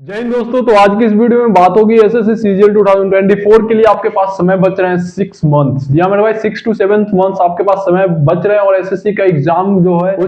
जय हिंद दोस्तों। तो आज की इस वीडियो में बात होगी एसएससी सीजीएल 2024 के लिए आपके पास समय बच रहे हैं 6 मंथ्स। जी हाँ मेरे भाई, 6 to 7 मंथ्स आपके पास समय बच रहे हैं और एसएससी का एग्जाम जो है वो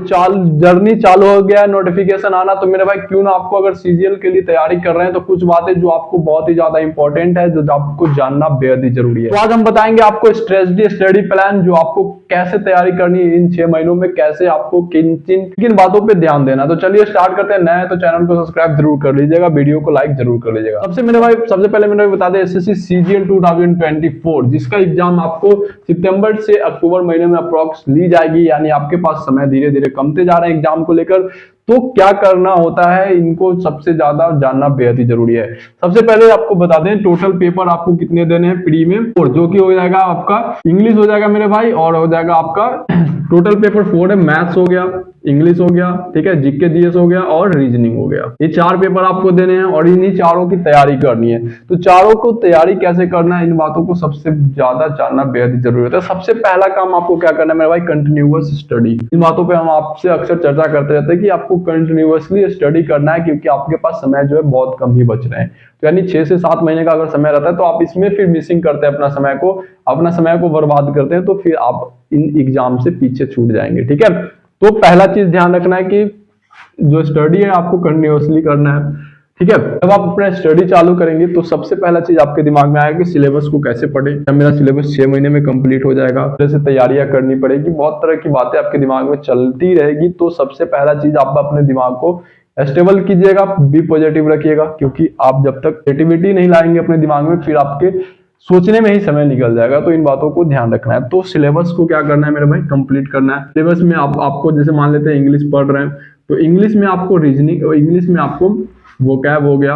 जर्नी चालू हो गया है, नोटिफिकेशन आना। तो मेरे भाई क्यों ना आपको अगर सीजीएल के लिए तैयारी कर रहे हैं तो कुछ बातें जो आपको बहुत ही ज्यादा इंपॉर्टेंट है, जो आपको जानना बेहद ही जरूरी है। तो आज हम बताएंगे आपको स्टडी प्लान, जो आपको कैसे तैयारी करनी है इन 6 महीनों में, कैसे आपको किन बातों पर ध्यान देना। तो चलिए स्टार्ट करते हैं। नए तो चैनल को सब्सक्राइब जरूर कर लीजिएगा, वीडियो को लाइक जरूर कर लीजिएगा। सबसे पहले मेरे भाई बता दें एसएससी सीजीएल 2024, जिसका एग्जाम आपको सितंबर से अक्टूबर महीने में अप्रॉक्स ली जाएगी, यानी आपके पास समय धीरे धीरे कमते जा रहे हैं एग्जाम को लेकर। तो क्या करना होता है, इनको सबसे ज्यादा जानना बेहद ही जरूरी है। सबसे पहले आपको बता दें टोटल पेपर आपको कितने देने हैं प्री में, और जो कि हो जाएगा आपका इंग्लिश हो जाएगा मेरे भाई, और हो जाएगा आपका टोटल पेपर 4 है। मैथ्स हो गया, इंग्लिश हो गया, ठीक है, जीके जीएस हो गया और रीजनिंग हो गया। ये 4 पेपर आपको देने हैं और इन्हीं चारों की तैयारी करनी है। तो चारों को तैयारी कैसे करना है, इन बातों को सबसे ज्यादा जानना बेहद ही जरूरी है। सबसे पहला काम आपको क्या करना है मेरे भाई, कंटिन्यूअस स्टडी। इन बातों पे हम आपसे अक्सर चर्चा करते रहते हैं कि आपको कंटिन्यूअसली स्टडी करना है, क्योंकि आपके पास समय जो है बहुत कम ही बच रहे हैं। तो यानी 6 से 7 महीने का अगर समय रहता है तो आप इसमें फिर मिसिंग करते हैं अपना समय को बर्बाद करते हैं, तो फिर आप इन एग्जाम से पीछे छूट जाएंगे। ठीक है, तो पहला चीज ध्यान रखना है कि जो स्टडी है आपको कंटिन्यूअसली करना है। ठीक है, जब आप अपना स्टडी चालू करेंगे तो सबसे पहला चीज आपके दिमाग में आएगा कि सिलेबस को कैसे पढ़े। जब मेरा सिलेबस 6 महीने में कंप्लीट हो जाएगा, जैसे तैयारियां करनी पड़ेगी, बहुत तरह की बातें आपके दिमाग में चलती रहेगी। तो सबसे पहला चीज आप अपने दिमाग को स्टेबल कीजिएगा, बी पॉजिटिव रखिएगा, क्योंकि आप जब तक क्रिएटिविटी नहीं लाएंगे अपने दिमाग में, फिर आपके सोचने में ही समय निकल जाएगा। तो इन बातों को ध्यान रखना है। तो सिलेबस को क्या करना है मेरे भाई, कंप्लीट करना है। सिलेबस में आपको जैसे मान लेते हैं इंग्लिश पढ़ रहे हैं, तो इंग्लिश में आपको रीजनिंग, इंग्लिश में आपको वोकैब हो गया,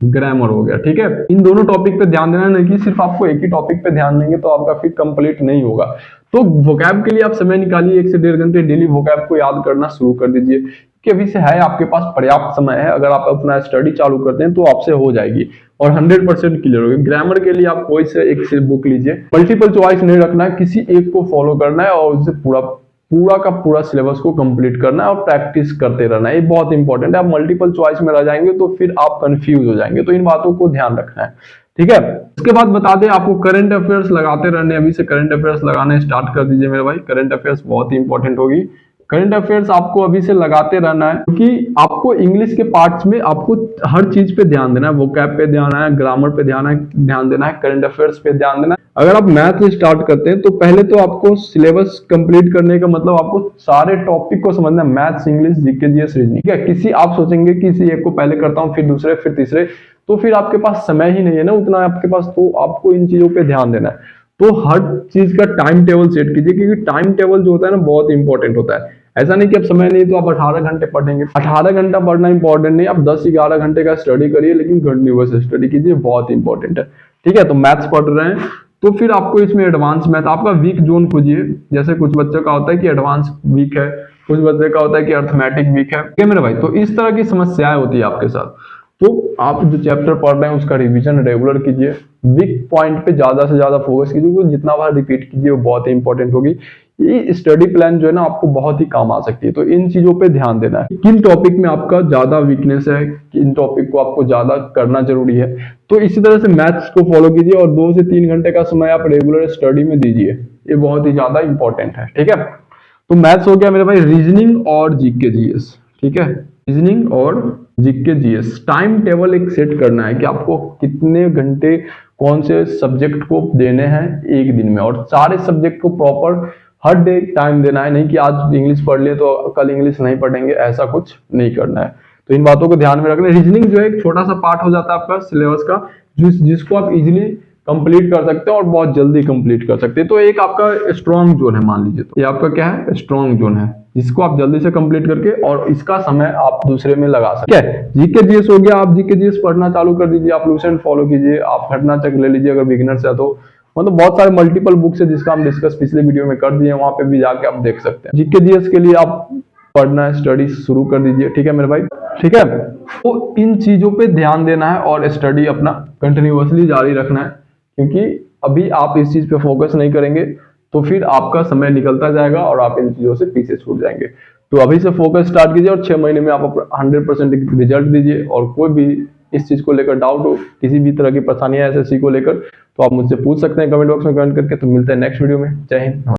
ग्रामर हो गया। ठीक है, इन दोनों टॉपिक पे ध्यान देना, नहीं कि सिर्फ आपको एक ही टॉपिक पे ध्यान देंगे तो आपका फिर कंप्लीट नहीं होगा। तो वोकैब के लिए आप समय निकालिए, 1 से 1.5 घंटे डेली वोकैब को याद करना शुरू कर दीजिए, कि अभी से है आपके पास पर्याप्त समय है। अगर आप अपना स्टडी चालू करते हैं तो आपसे हो जाएगी और 100% क्लियर होगी। ग्रामर के लिए आप कोई से एक से बुक लीजिए, मल्टीपल चॉइस नहीं रखना है, किसी एक को फॉलो करना है और उससे पूरा का पूरा सिलेबस को कंप्लीट करना है और प्रैक्टिस करते रहना है। ये बहुत इंपॉर्टेंट है। आप मल्टीपल चॉइस में रह जाएंगे तो फिर आप कंफ्यूज हो जाएंगे। तो इन बातों को ध्यान रखना है। ठीक है, इसके बाद बता दें आपको करंट अफेयर्स लगाते रहने। अभी से करंट अफेयर्स लगाने स्टार्ट कर दीजिए मेरे भाई। करंट अफेयर्स बहुत ही इंपॉर्टेंट होगी। करंट अफेयर्स आपको अभी से लगाते रहना है, क्योंकि आपको इंग्लिश के पार्ट्स में आपको हर चीज पे ध्यान देना है। वोकैब पे ध्यान है, ग्रामर पे ध्यान देना है, करंट अफेयर्स पे ध्यान देना है। अगर आप मैथ स्टार्ट करते हैं तो पहले तो आपको सिलेबस कंप्लीट करने का मतलब आपको सारे टॉपिक को समझना है, maths, English, GK, GS, reasoning. ठीक है, आप सोचेंगे कि किसी एक को पहले करता हूँ, फिर दूसरे, फिर तीसरे, तो फिर आपके पास समय ही नहीं है ना उतना आपके पास। तो आपको इन चीजों पे ध्यान देना है। तो हर चीज का टाइम टेबल सेट कीजिए, क्योंकि टाइम टेबल जो होता है ना बहुत इंपॉर्टेंट होता है। ऐसा नहीं कि अब समय नहीं तो आप 18 घंटे पढ़ेंगे। 18 घंटा पढ़ना इंपॉर्टेंट नहीं, आप 10-11 घंटे का स्टडी करिए, लेकिन कंटिन्यूअस स्टडी कीजिए, बहुत इंपॉर्टेंट है। ठीक है, तो मैथ्स पढ़ रहे हैं तो फिर आपको इसमें एडवांस मैथ, आपका वीक जोन खोजिए। जैसे कुछ बच्चों का होता है कि एडवांस वीक है, कुछ बच्चे का होता है कि अर्थमेटिक वीक है। ठीक है मेरे भाई, तो इस तरह की समस्याएं होती है आपके साथ। तो आप जो चैप्टर पढ़ रहे हैं उसका रिवीजन रेगुलर कीजिए, वीक पॉइंट पे ज्यादा से ज्यादा फोकस कीजिए, क्योंकि जितना बार रिपीट कीजिए वो बहुत ही इंपॉर्टेंट होगी। ये स्टडी प्लान जो है ना आपको बहुत ही काम आ सकती है। तो इन चीजों पे ध्यान देना है, किन टॉपिक में आपका ज्यादा वीकनेस है, किन टॉपिक को आपको ज्यादा करना जरूरी है। तो इसी तरह से मैथ्स को फॉलो कीजिए और 2 से 3 घंटे का समय आप रेगुलर स्टडी में दीजिए। ये बहुत ही ज्यादा इंपॉर्टेंट है। ठीक है, तो मैथ्स हो गया मेरे भाई, रीजनिंग और जीके जीएस। ठीक है, रीजनिंग और जीके जीएस टाइम टेबल एक सेट करना है कि आपको कितने घंटे कौन से सब्जेक्ट को देने हैं एक दिन में, और सारे सब्जेक्ट को प्रॉपर हर डे टाइम देना है। नहीं कि आज इंग्लिश पढ़ लिए तो कल इंग्लिश नहीं पढ़ेंगे, ऐसा कुछ नहीं करना है। तो इन बातों को ध्यान में रखना। रीजनिंग जो है एक छोटा सा पार्ट हो जाता है आपका सिलेबस का, जिसको आप इजिली कंप्लीट कर सकते हैं और बहुत जल्दी कंप्लीट कर सकते हैं। तो एक आपका स्ट्रॉन्ग जोन है, मान लीजिए, तो ये आपका क्या है, स्ट्रॉन्ग जोन है, जिसको आप जल्दी से कंप्लीट करके और इसका समय आप दूसरे में लगा सकते हैं। जीके जीएस हो गया, आप जीके जीएस पढ़ना चालू कर दीजिए, आप लूसेंट फॉलो कीजिए, आप घटना चक्र ले लीजिए अगर बिगिनर्स है तो। मतलब बहुत सारे मल्टीपल बुक्स है जिसका हम डिस्कस पिछले वीडियो में कर दिए, वहां पे भी जाके आप देख सकते हैं। जीके जीएस के लिए आप पढ़ना स्टडी शुरू कर दीजिए। ठीक है मेरे भाई, ठीक है। तो इन चीजों पे ध्यान देना है और स्टडी अपना कंटिन्यूअसली जारी रखना है, क्योंकि अभी आप इस चीज पे फोकस नहीं करेंगे तो फिर आपका समय निकलता जाएगा और आप इन चीजों से पीछे छूट जाएंगे। तो अभी से फोकस स्टार्ट कीजिए और 6 महीने में आप 100% रिजल्ट दीजिए। और कोई भी इस चीज को लेकर डाउट हो, किसी भी तरह की परेशानियां एसएससी को लेकर, तो आप मुझसे पूछ सकते हैं कमेंट बॉक्स में कमेंट करके। तो मिलते हैं नेक्स्ट वीडियो में। जय हिंद।